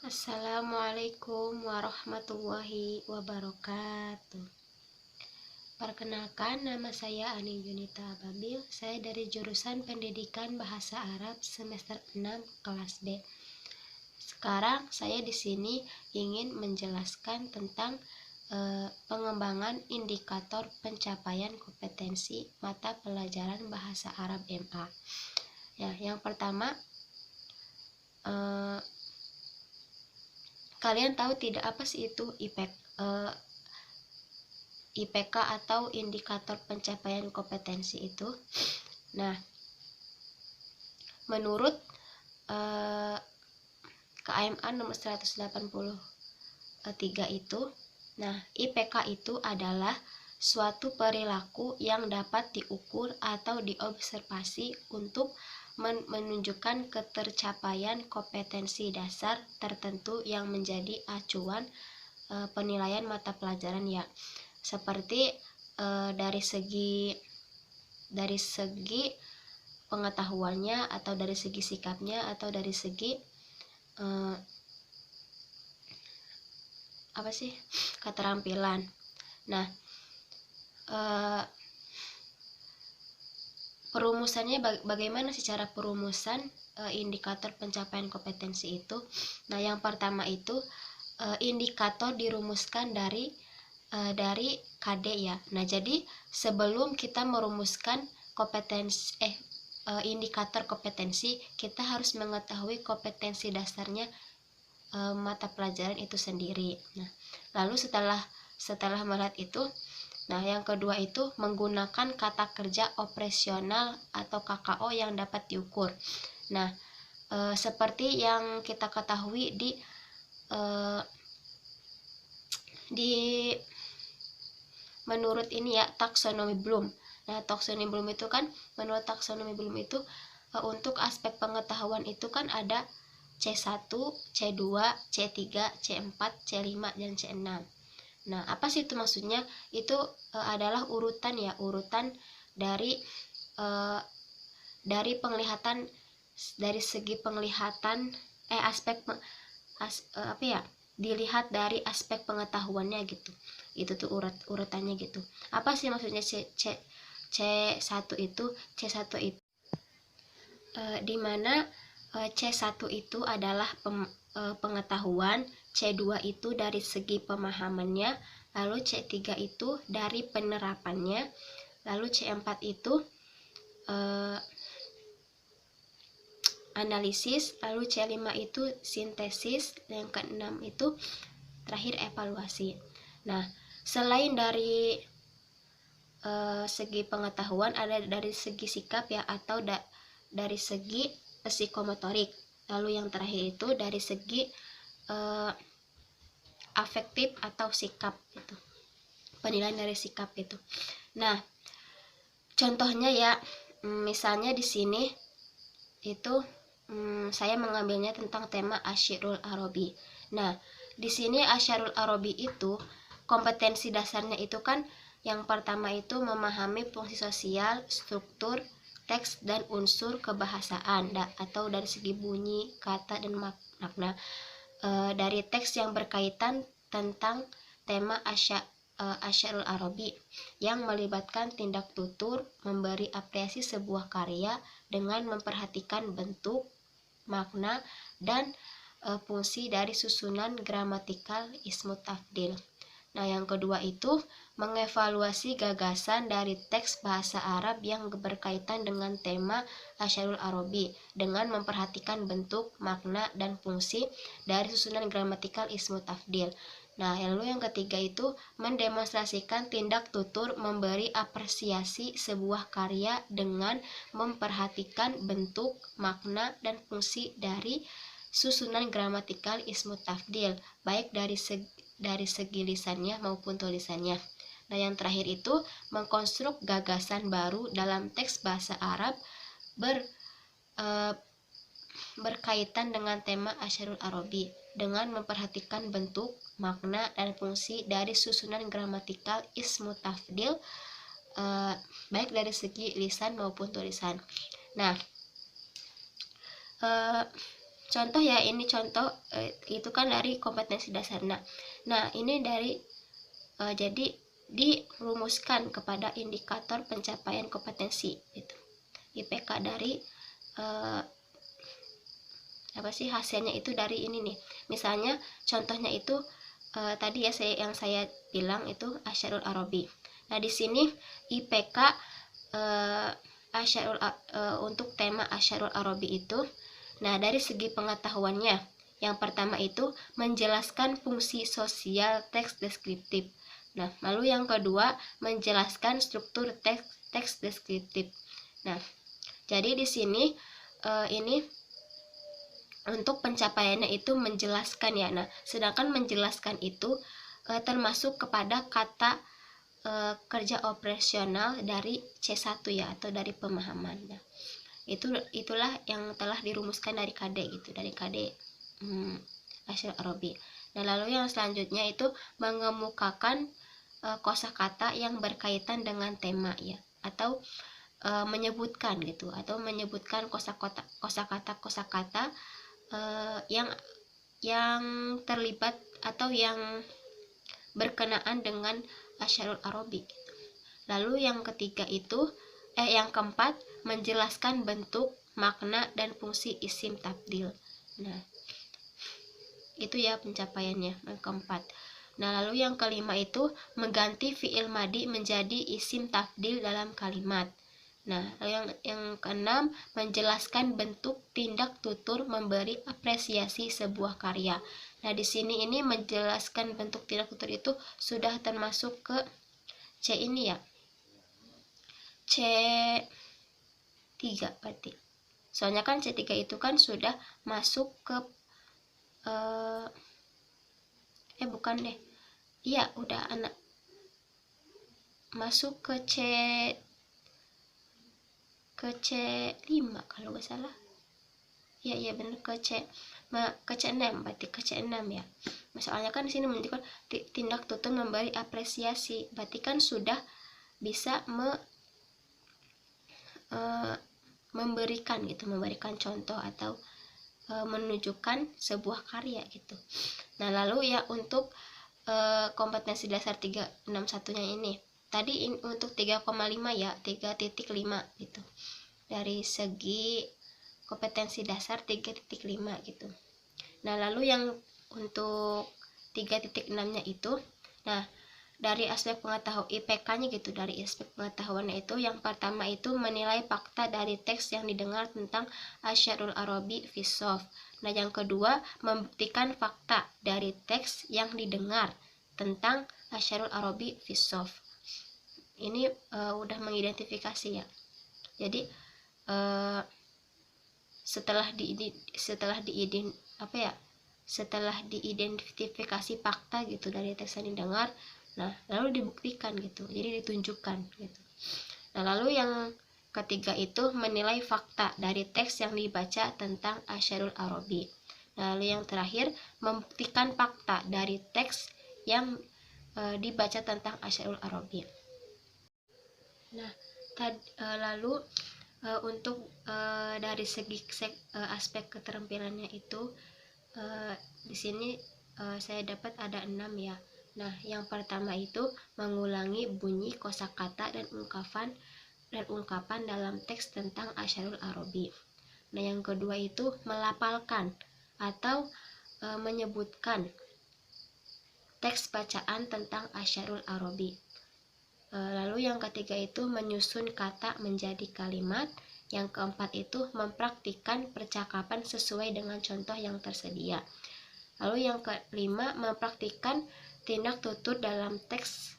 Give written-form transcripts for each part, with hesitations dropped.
Assalamualaikum warahmatullahi wabarakatuh. Perkenalkan, nama saya Ani Junita Babil. Saya dari jurusan Pendidikan Bahasa Arab semester 6 kelas D. Sekarang saya di sini ingin menjelaskan tentang pengembangan indikator pencapaian kompetensi mata pelajaran Bahasa Arab MA. Ya, yang pertama, kalian tahu tidak apa sih itu IPK atau indikator pencapaian kompetensi itu? Nah, menurut KMA nomor 183 itu, IPK itu adalah suatu perilaku yang dapat diukur atau diobservasi untuk menunjukkan ketercapaian kompetensi dasar tertentu yang menjadi acuan penilaian mata pelajaran, ya, seperti dari segi pengetahuannya, atau dari segi sikapnya, atau dari segi keterampilan. Nah, perumusannya bagaimana sih cara perumusan indikator pencapaian kompetensi itu? Nah, yang pertama itu indikator dirumuskan dari KD, ya. Nah, jadi sebelum kita merumuskan indikator kompetensi, kita harus mengetahui kompetensi dasarnya mata pelajaran itu sendiri. Nah, lalu setelah melihat itu, nah, yang kedua itu menggunakan kata kerja operasional atau KKO yang dapat diukur. Nah, seperti yang kita ketahui menurut ini, ya, taksonomi Bloom. Nah, taksonomi Bloom itu kan, menurut taksonomi Bloom itu untuk aspek pengetahuan itu kan ada C1, C2, C3, C4, C5, dan C6. Nah, apa sih itu maksudnya? Itu adalah urutan, ya, urutan dari penglihatan, dari segi penglihatan dilihat dari aspek pengetahuannya gitu. Itu tuh urutannya gitu. Apa sih maksudnya C1 itu? C1 itu dimana C1 itu adalah pengetahuan, C2 itu dari segi pemahamannya, lalu C3 itu dari penerapannya, lalu C4 itu analisis, lalu C5 itu sintesis, dan yang ke-6 itu terakhir evaluasi. Nah, selain dari segi pengetahuan, ada dari segi sikap, ya, atau dari segi psikomotorik. Lalu yang terakhir itu dari segi afektif atau sikap itu, penilaian dari sikap itu. Nah, contohnya, ya, misalnya di sini itu saya mengambilnya tentang tema Asy'arul Arabi. Nah, di sini Asy'arul Arabi itu kompetensi dasarnya itu kan yang pertama itu memahami fungsi sosial, struktur, teks, dan unsur kebahasaan, atau dari segi bunyi, kata, dan makna dari teks yang berkaitan tentang tema Asy'arul Arabi yang melibatkan tindak tutur, memberi apresiasi sebuah karya dengan memperhatikan bentuk, makna, dan fungsi dari susunan gramatikal ismu tafdil. Nah, yang kedua itu mengevaluasi gagasan dari teks bahasa Arab yang berkaitan dengan tema Asy'arul Arabi dengan memperhatikan bentuk, makna, dan fungsi dari susunan gramatikal ismu tafdil. Nah, lalu yang ketiga itu mendemonstrasikan tindak tutur memberi apresiasi sebuah karya dengan memperhatikan bentuk, makna, dan fungsi dari susunan gramatikal ismu tafdil, baik dari segi lisannya maupun tulisannya. Nah, yang terakhir itu mengkonstruk gagasan baru dalam teks bahasa Arab berkaitan dengan tema Asy'arul Arabi dengan memperhatikan bentuk, makna, dan fungsi dari susunan gramatikal ismu tafdil baik dari segi lisan maupun tulisan. Nah, contoh ya, ini contoh itu kan dari kompetensi dasar. Nah ini dari jadi dirumuskan kepada indikator pencapaian kompetensi itu. IPK dari apa sih hasilnya itu dari ini nih. Misalnya contohnya itu tadi ya yang saya bilang itu Asyarul Arabi. Nah di sini IPK untuk tema Asyarul Arabi itu, nah dari segi pengetahuannya, yang pertama itu menjelaskan fungsi sosial teks deskriptif. Nah lalu yang kedua menjelaskan struktur teks deskriptif. Nah jadi di sini ini untuk pencapaiannya itu menjelaskan ya. Nah sedangkan menjelaskan itu termasuk kepada kata kerja operasional dari C1 ya, atau dari pemahaman. Nah, itulah yang telah dirumuskan dari KD gitu, dari KD Asyarul Arabi. Nah lalu yang selanjutnya itu mengemukakan kosakata yang berkaitan dengan tema ya, atau menyebutkan gitu, atau menyebutkan kosakata yang terlibat atau yang berkenaan dengan Asyarul Arabi gitu. Lalu yang ketiga itu yang keempat menjelaskan bentuk, makna dan fungsi isim tabdil. Nah itu ya pencapaiannya yang keempat. Nah lalu yang kelima itu mengganti fiil madi menjadi isim tabdil dalam kalimat. Nah yang keenam menjelaskan bentuk, tindak, tutur, memberi apresiasi sebuah karya. Nah di sini ini menjelaskan bentuk, tindak, tutur itu sudah termasuk ke C ini ya, C3 berarti. Soalnya kan C3 itu kan sudah masuk ke bukan deh. Iya, udah anak masuk ke C5 kalau nggak salah. Iya benar, ke C6 berarti, ke C6 ya. Soalnya kan di sini menunjukkan tindak, tutur, memberi apresiasi. Berarti kan sudah bisa memberikan gitu, memberikan contoh atau menunjukkan sebuah karya gitu. Nah lalu ya untuk kompetensi dasar 361-nya ini tadi untuk 3,5 ya, 3.5 gitu. Dari segi kompetensi dasar 3.5 gitu. Nah lalu yang untuk 3.6-nya itu, nah dari aspek pengetahuan IPK-nya gitu, dari aspek pengetahuannya itu yang pertama itu menilai fakta dari teks yang didengar tentang Asyarul Arabi fi Shaff. Nah yang kedua membuktikan fakta dari teks yang didengar tentang Asyarul Arabi fi Shaff. Ini udah mengidentifikasi ya. Jadi setelah diidentifikasi fakta gitu dari teks yang didengar, nah lalu dibuktikan gitu, jadi ditunjukkan gitu. Nah lalu yang ketiga itu menilai fakta dari teks yang dibaca tentang Asyarul Arabi. Nah, lalu yang terakhir membuktikan fakta dari teks yang dibaca tentang Asyarul Arabi. Nah lalu untuk dari segi aspek keterampilannya itu di sini saya dapat ada 6 ya. Nah yang pertama itu mengulangi bunyi kosakata dan ungkapan dalam teks tentang Asyarul Arabi. Nah yang kedua itu melapalkan atau menyebutkan teks bacaan tentang Asyarul Arabi. Lalu yang ketiga itu menyusun kata menjadi kalimat. Yang keempat itu mempraktikkan percakapan sesuai dengan contoh yang tersedia. Lalu yang kelima mempraktikkan tindak tutur dalam teks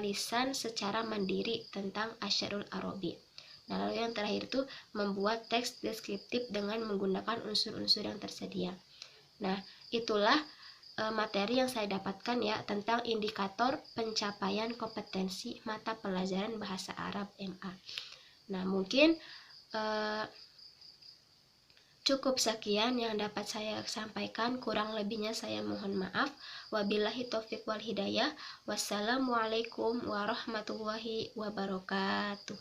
lisan secara mandiri tentang Asyarul Arabi. Nah lalu yang terakhir itu membuat teks deskriptif dengan menggunakan unsur-unsur yang tersedia. Nah itulah materi yang saya dapatkan ya tentang indikator pencapaian kompetensi mata pelajaran bahasa Arab MA. Nah mungkin cukup sekian yang dapat saya sampaikan, kurang lebihnya saya mohon maaf. Wabillahi taufiq wal hidayah. Wassalamualaikum warahmatullahi wabarakatuh.